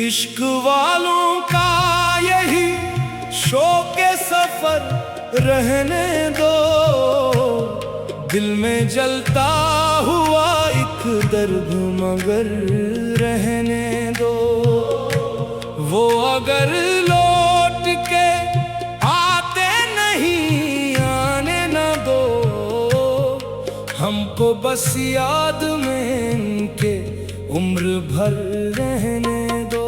इश्क वालों का यही शौक सफर रहने दो, दिल में जलता हुआ एक दर्द मगर रहने दो। वो अगर लौट के आते नहीं आने न दो, हमको बस याद में इनके उम्र भर रहने दो।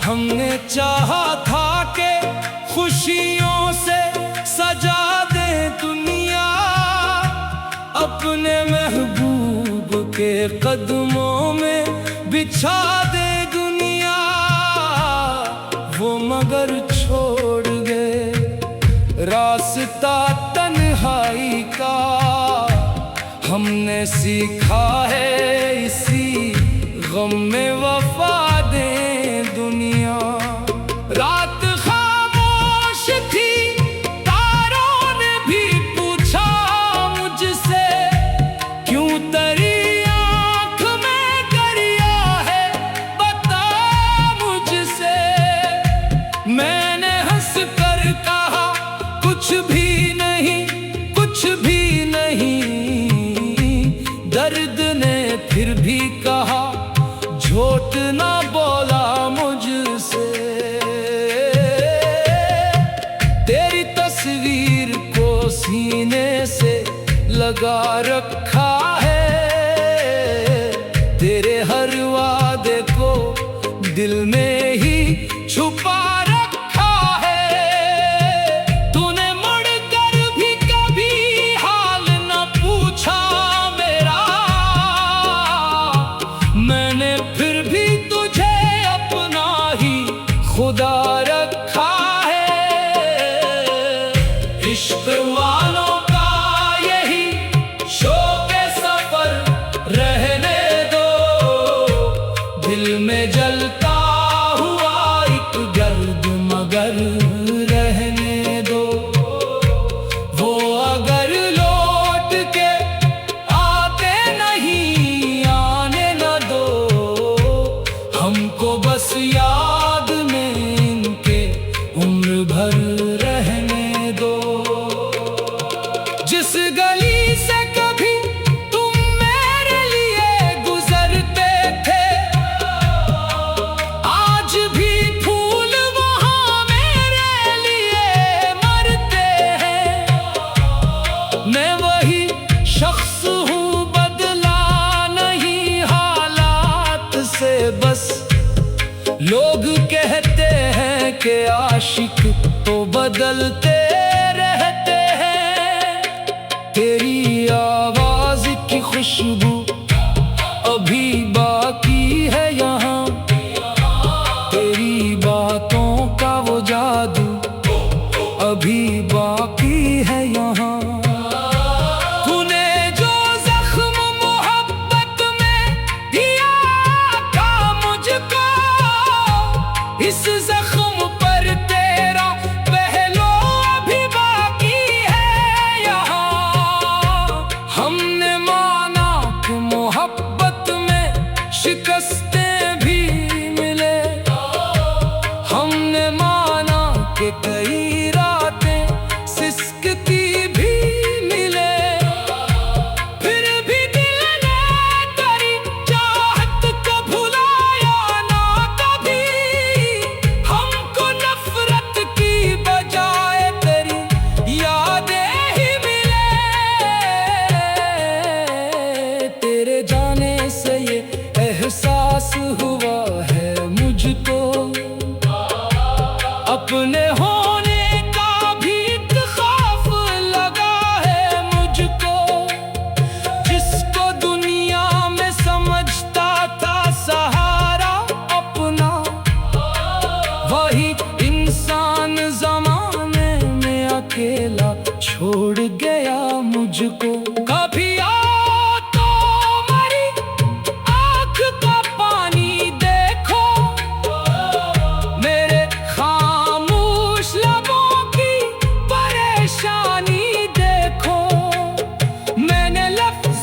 हमने चाहा था कि खुशियों से सजा दे दुनिया, अपने महबूब के कदमों में बिछा दे दुनिया। वो मगर छोड़ गए रास्ता तन्हाई का, हमने सीखा है इसी गम में वफा दे दुनिया। रात खामोश थी, तारों ने भी पूछा मुझसे, क्यों तेरी आँख में दरिया है, बता मुझसे। मैंने हंस कर कहा कुछ भी नहीं, कुछ भी नहीं। दर्द ने फिर भी कहा झूठ ना बोला मुझसे। तेरी तस्वीर को सीने से लगा रखा है, तेरे हर वादे को दिल में ही छुपा रखा है। तूने मुड़कर भी कभी हाल न पूछा मेरा, मैंने फिर भी तुझे अपना ही खुदा रखा है। इश्क वालों का यही शौक सफर रहने दो, दिल में जलता हुआ एक दर्द मगर रहने दो। वो अगर लौट के आते नहीं आने न दो, हमको बस याद में इनके उम्र भर रहने दो। जिस गली से कभी तुम मेरे लिए गुजरते थे, आज भी फूल वहाँ मेरे लिए मरते हैं। मैं वही शख्स हूँ, बदला नहीं हालात से बस। लोग कहते हैं कि आशिक तो बदलते रहते हैं। तेरी आवाज की खुशबू अभी बाकी है यहाँ, तेरी बातों का वो जादू अभी बाकी है यहाँ। तूने जो जख्म मोहब्बत में दिया था मुझको, इस जख्म पर तेरा पहलू अभी बाकी है यहाँ। हमने माना कि मोहब्बत में शिकस्तें भी मिले, हमने माना कि कई रातें सिसकती भी मिले। फिर भी दिल ने तेरी चाहत को भुलाया ना कभी, हमको नफरत की बजाय तेरी यादें ही मिले। तेरे जाने से ये एहसास हुआ है मुझको, अपने होने का भी एक खौफ लगा है मुझको। जिसको दुनिया में समझता था सहारा अपना, वही इंसान ज़माने में अकेला छोड़ गया मुझको। कभी आओ तो मेरी आँख का पानी देखो, मेरे खामोश लबों की परेशानी देखो। मैंने लफ्ज़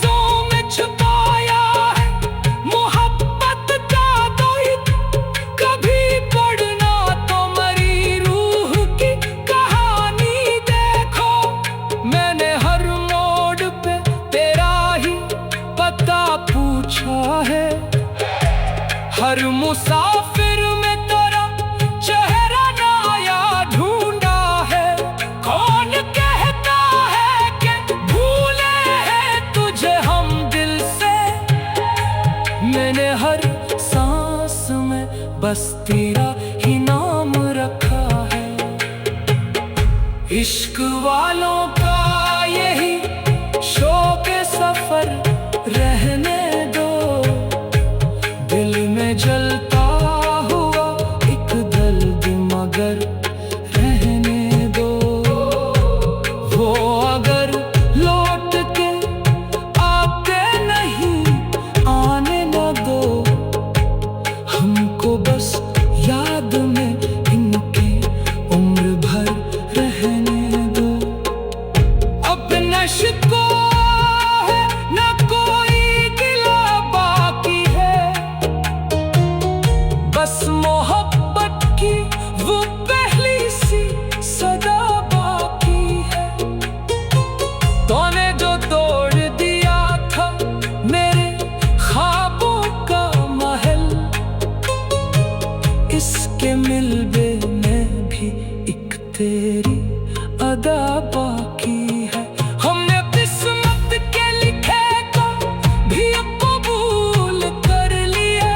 तेरा ही नाम रखा है। इश्क वालों का यही शौक सफर रहने दो, दिल में जलता हुआ एक दर्द मगर रहने दो। वो अगर लौट के आते नहीं आने न दो, हमको बस याद में इनके उम्र भर रहने दो। अब नशको मोहब्बत की वो पहली सी सदा बाकी है। तूने जो तोड़ दिया था मेरे ख्वाबों का महल, इसके मिलबे में भी एक तेरी अदा बाकी है। हमने किस्मत के लिखे को भी कबूल कर लिया,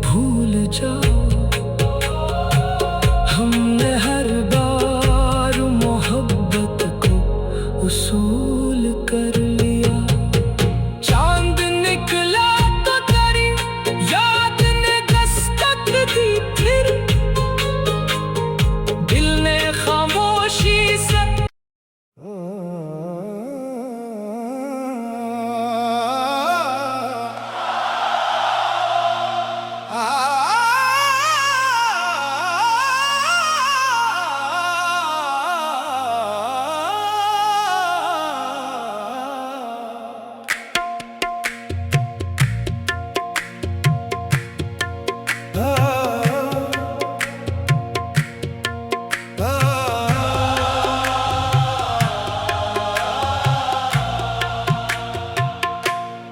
भूल जाओ। हमने हर बार मोहब्बत को उसूल कर लिया। चांद निकला तो तेरी याद ने दस्तक दी, फिर दिल ने खामोशी से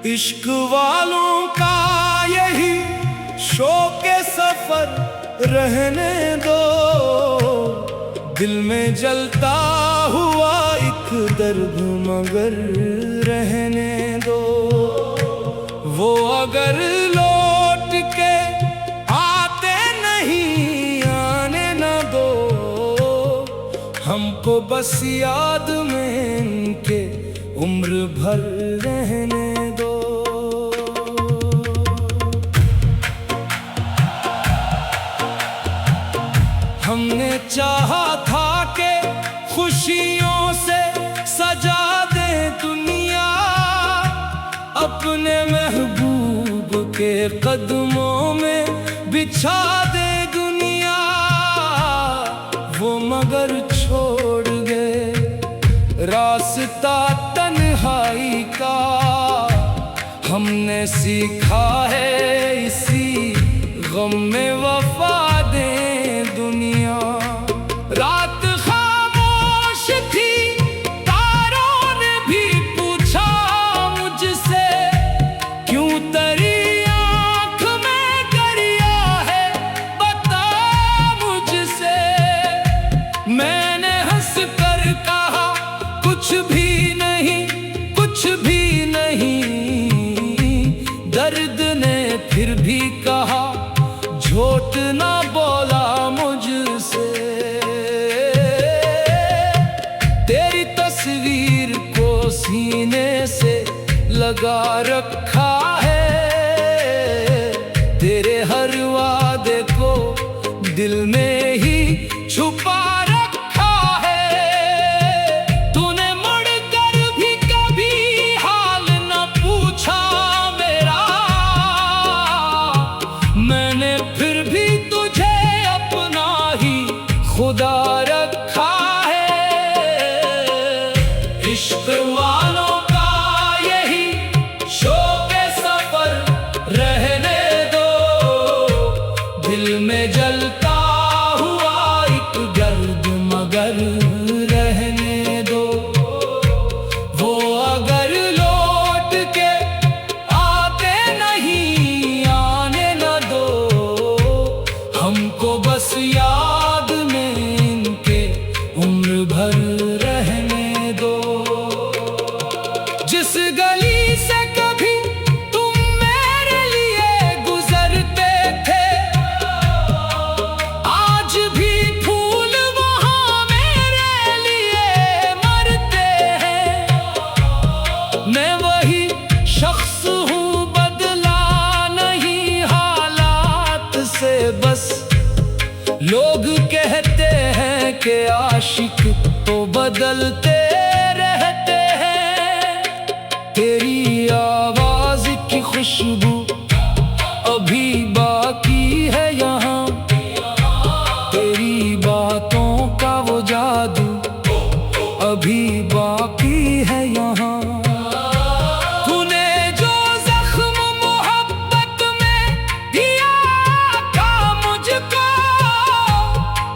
इश्क वालों का यही शौक सफर रहने दो, दिल में जलता हुआ एक दर्द मगर रहने दो। वो अगर लौट के आते नहीं आने न दो, हमको बस याद में इनके उम्र भर रहने दो। हमने चाहा था कि खुशियों से सजा दे दुनिया, अपने महबूब के कदमों में बिछा दे दुनिया। वो मगर छोड़ गए रास्ता तन्हाई का, हमने सीखा है इसी गम में वफा दे दुनिया। रात खामोश थी, तारों ने भी पूछा मुझसे, क्यों तेरी आँख में दरिया है बता मुझसे। मैंने हंस कर कहा कुछ भी नहीं, कुछ भी नहीं। दर्द ने फिर भी कहा झूठ ना बोला मुझसे। तेरी तस्वीर को सीने से लगा रखा है, तेरे हर वादे को दिल में ही छुपा रखा है। तूने मुड़कर भी कभी हाल न पूछा मेरा, मैंने फिर भी तुझे अपना ही खुदा रखा है। इश्क वालों का यही शौक सफर रहने दो, दिल में जलता हुआ एक गर्द मगर रहने दो। वो अगर लौट के आते नहीं आने न दो, हमको बस याद के आशिक तो बदलते रहते हैं। तेरी आवाज की खुशबू अभी बाकी है यहाँ, तेरी बातों का वो जादू अभी बाकी है यहाँ। तूने जो जख्म मोहब्बत में दिया था मुझको,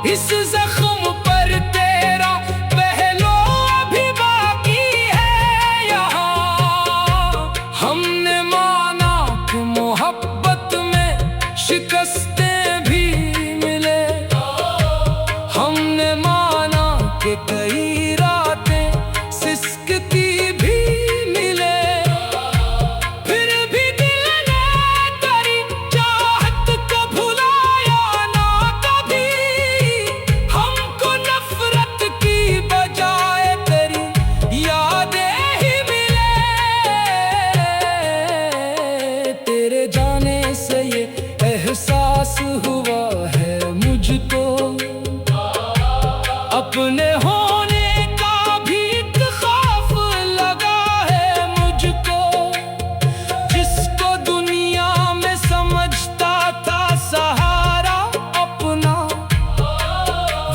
इस जख्म पर तेरा पहलू अभी बाकी है यहाँ। हमने माना कि मोहब्बत में शिकस्तें भी मिले, हमने माना कि कई रातें सिसकती भी मिले, फिर भी दिल ने तेरी चाहत को भुलाया ना कभी। हमको नफरत की बजाय तेरी यादें ही मिले। तेरे जाने से ये एहसास हुआ है मुझको, अपने होने का भी खौफ लगा है मुझको। जिसको दुनिया में समझता था सहारा अपना,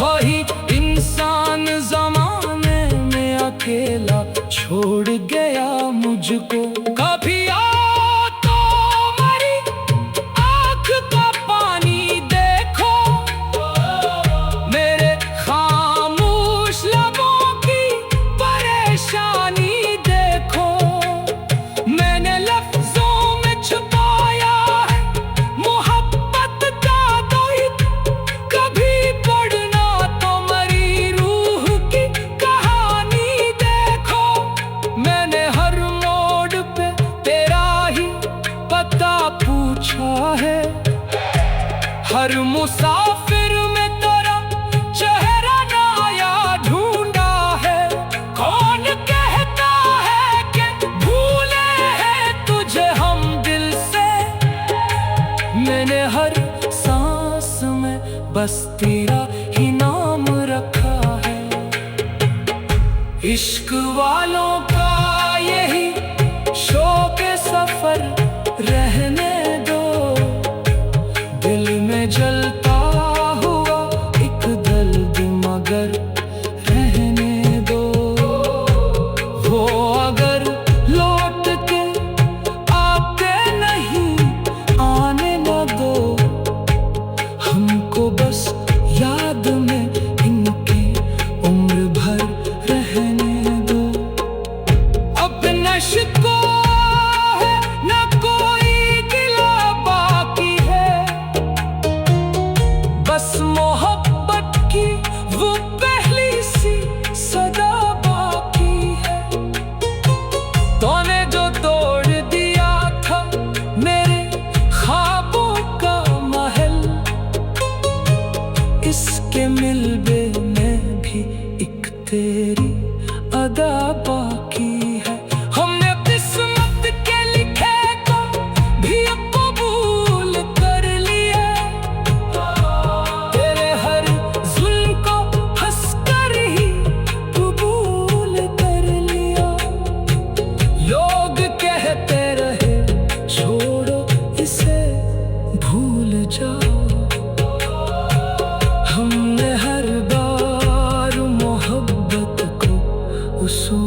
वही इंसान ज़माने में अकेला छोड़ गया मुझको। कभी आओ तो मेरी आँख का पानी देखो, मेरे खामोश लबों की परेशानी देखो। मैंने लफ्जों में छुपाया है मोहब्बत का दर्द, कभी पढ़ना तो मरी रूह की कहानी देखो। मैंने हर मोड़ पे तेरा ही पता पूछा है, हर मुसाफिर में तेरा चेहरा नया ढूंढा है। कौन कहता है कि भूले हैं तुझे हम दिल से, मैंने हर सांस में बस तेरा ही नाम रखा है। इश्क वालों का यही शौक सफर रहने दो, दिल में जलता हुआ एक दर्द मगर रहने दो। वो अगर लौट के आते नहीं आने न दो, हमको बस याद में इनकी उम्र भर रहने दो। अब नशको है न कोई गिला बाकी है, बस मोहब्बत की वो पहली सी सदा बाकी है। तूने जो तोड़ दिया था मेरे ख्वाबों का महल, इसके मिलबे में भी एक तेरी अदा बाकी है। हमने किस्मत के लिखे को भी कबूल कर लिया, तेरे हर जुल्म को हंसकर ही कबूल कर लिया। लोग कहते रहे छोड़ो इसे भूल जाओ, हमने हर बार मोहब्बत को उसूल